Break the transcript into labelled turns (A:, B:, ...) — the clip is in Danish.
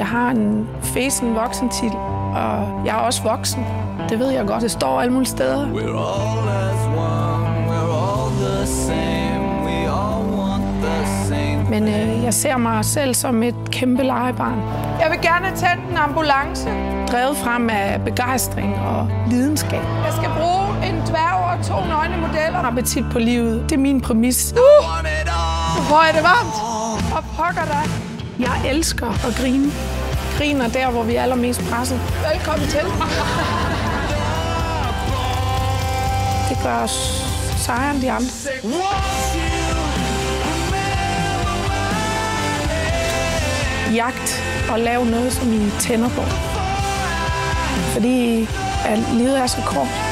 A: Jeg har en fesen voksentitel, og jeg er også voksen. Det ved jeg godt. Det står alle mulige steder. Men jeg ser mig selv som et kæmpe legebarn.
B: Jeg vil gerne tænde en ambulance.
A: Drevet frem af begejstring og lidenskab.
B: Jeg skal bruge en dværg og 2 nøgne modeller.
A: Appetit på livet, det er min præmis.
B: Hvor er det varmt? Og pokker dig.
A: Jeg elsker at grine. Griner der, hvor vi er allermest presset.
B: Velkommen til.
A: Det gør os sejere end de andre. Jagt og lave noget, som I tænder på. Fordi at livet er så kort.